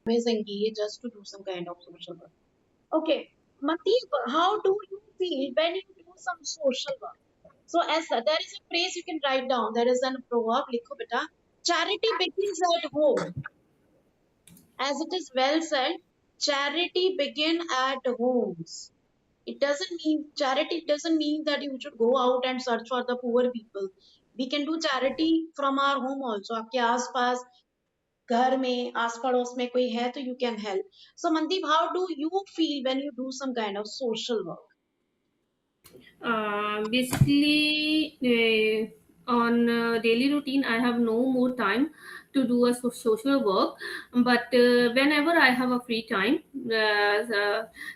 is engaged just to do some kind of social work. Okay, Mandeep, how do you feel when you do some social work? So, as there is a phrase you can write down. There is a proverb, likho beta. Charity begins at home. As it is well said, charity begin at homes. It doesn't mean charity doesn't mean that you should go out and search for the poor people. We can do charity from our home also. आपके आसपास घर में आस पड़ोस में कोई है तो you can help. So Mandeep, how do you feel when you do some kind of social work? Basically, on daily routine, I have no more time to do a social work. But whenever I have a free time,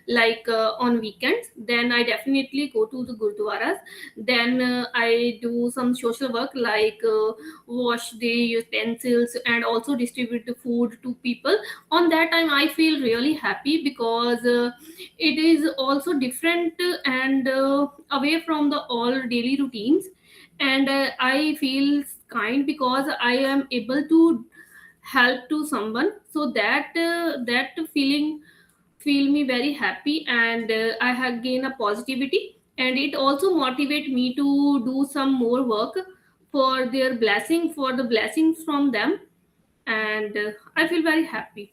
like on weekends, then I definitely go to the gurdwaras. Then I do some social work like wash the utensils and also distribute the food to people. On that time, I feel really happy because it is also different and away from the all daily routines, and I feel kind because I am able to help to someone, so that feeling feel me very happy, and I have gained a positivity, and it also motivate me to do some more work for their blessing, for the blessings from them, and I feel very happy.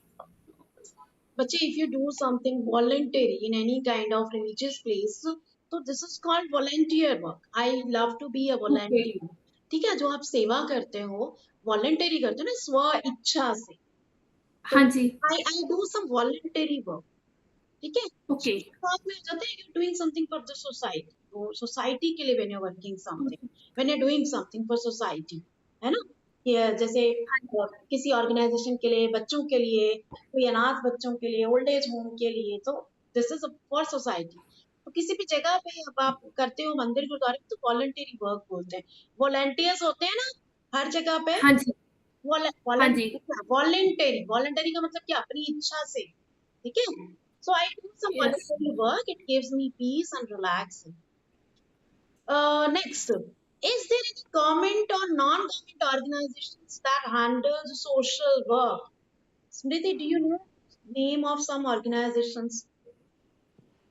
But if you do something voluntary in any kind of religious place, so this is called volunteer work. I love to be a Okay. volunteer. ठीक है, जो आप सेवा करते हो, voluntary करते हो ना, स्व इच्छा से. तो हाँ जी. I do some voluntary work. ठीक है, ओके. साथ में हो जाता है you're doing something for the society. तो सोसाइटी के लिए when you're working something, when you're doing something for society, है ना, ये जैसे किसी ऑर्गेनाइजेशन के लिए, बच्चों के लिए, कोई अनाथ बच्चों के लिए, ओल्ड एज होम के लिए, तो दिस इज फॉर सोसाइटी. तो किसी भी जगह पे अब आप करते हो मंदिर गुरुद्वारे में, तो वॉलंटरी वर्क बोलते हैं. वॉलंटियर्स होते हैं ना हर जगह पे. हाँ जी. हाँ जी. वॉलंटरी, वॉलंटरी का मतलब क्या, अपनी इच्छा से. ठीक है. So I do some Yes. voluntary work. It gives me peace and relax. Next, is there any government or non-government organizations that handles social work? Smriti, do you know name of some organizations?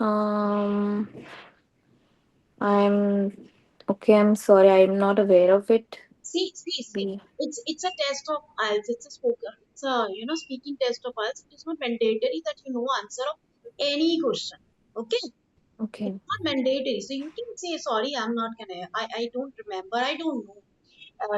Um, I'm okay. I'm sorry. I'm not aware of it. See. Be It's a test of IELTS. It's a spoken. It's a speaking test of IELTS. It is not mandatory that you know answer of any question. Okay. okay. It's not mandatory. So you can say, sorry, I'm not gonna, I don't remember, I don't know.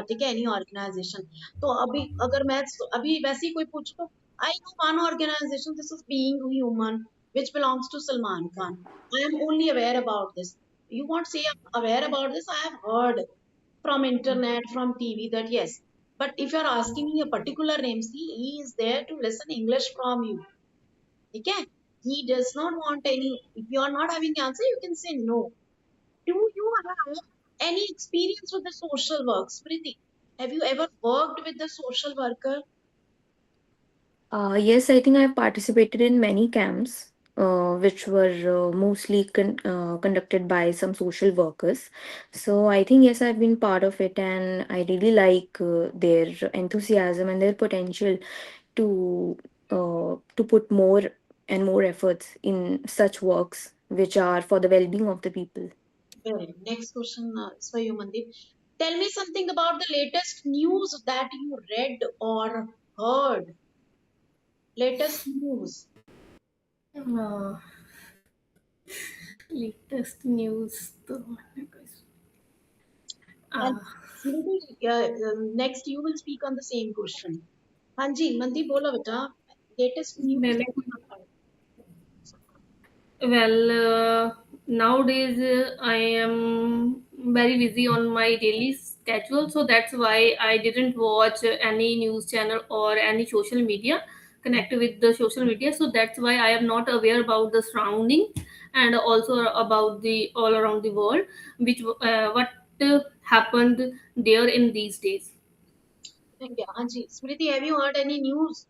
ठीक है, any organisation. तो अभी अगर मैं अभी वैसे ही कोई पूछे तो I know one organisation, this is being human which belongs to Salman Khan. I am only aware about this. You won't say I'm aware about this. I have heard from internet, from TV that yes. But if you're asking me a particular name, see, he is there to listen English from you. Okay? He does not want any. If you are not having answer, you can say no. Do you have any experience with the social work, Smriti? Have you ever worked with the social worker? Yes, I think I've participated in many camps, which were mostly conducted by some social workers. So I think yes, I've been part of it, and I really like their enthusiasm and their potential to put more and more efforts in such works which are for the well-being of the people. Well, next question is for you, Mandeep. Tell me something about the latest news that you read or heard. Latest news. uh, Latest news तो And uh, Smriti, next you will speak on the same question. हाँ जी, मनदीप बोलो बेटा. Latest news मैंने that you have heard. well nowadays I am very busy on my daily schedule, so that's why I didn't watch any news channel or any social media connect with the social media, so that's why I am not aware about the surrounding and also about the all around the world which what happened there in these days. Thank you. हाँ जी, Smriti, have you heard any news?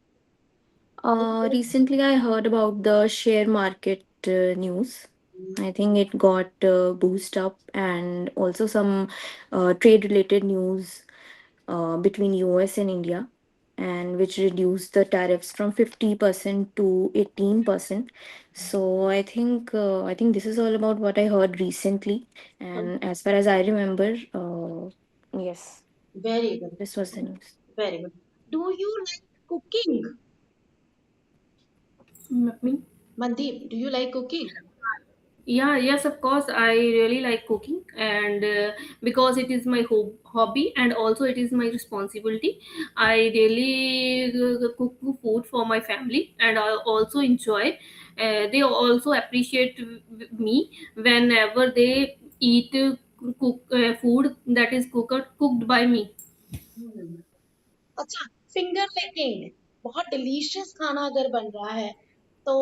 Recently, I heard about the share market news. I think it got boost up, and also some trade related news between US and India. and which reduced the tariffs from 50% to 18%. So I think this is all about what I heard recently, and as far as I remember, yes, Very good. this was the news. Very good. Do you like cooking? Me? Mandeep, do you like cooking? Yeah, yes, of course. I really like cooking, and because it is my hobby and also it is my responsibility. I really cook food for my family, and I also enjoy. They also appreciate me whenever they eat food that is cooked by me. Hmm. अच्छा, finger licking बहुत delicious खाना अगर बन रहा है तो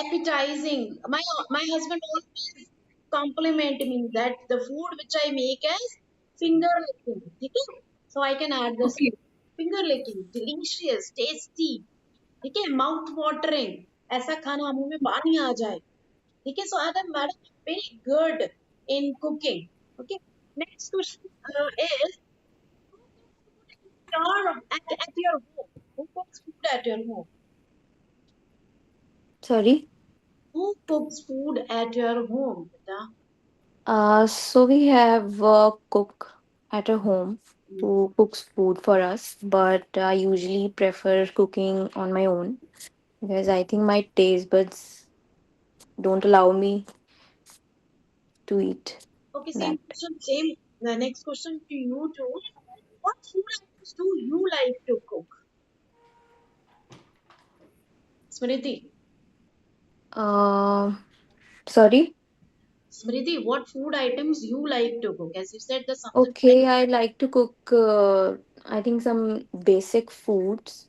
appetising my husband always compliment me that the food which I make as finger licking, ठीक है, so I can add this Okay. Finger licking delicious tasty, ठीक है, माउथ वाटरिंग, ऐसा खाना मुंह में पानी आ जाए, ठीक है, सो madam very good in cooking. Okay, next question is at your home. Who cooks food at your home? Sorry. Who cooks food at your home, beta? So we have a cook at a home who cooks food for us, but I usually prefer cooking on my own because I think my taste buds don't allow me to eat Okay, same that. question. Same. The next question to you too. What food items do you like to cook? Smriti. Uh, Sorry. Smriti, what food items you like to cook? As you said, the something like Okay, I like to cook. I think some basic foods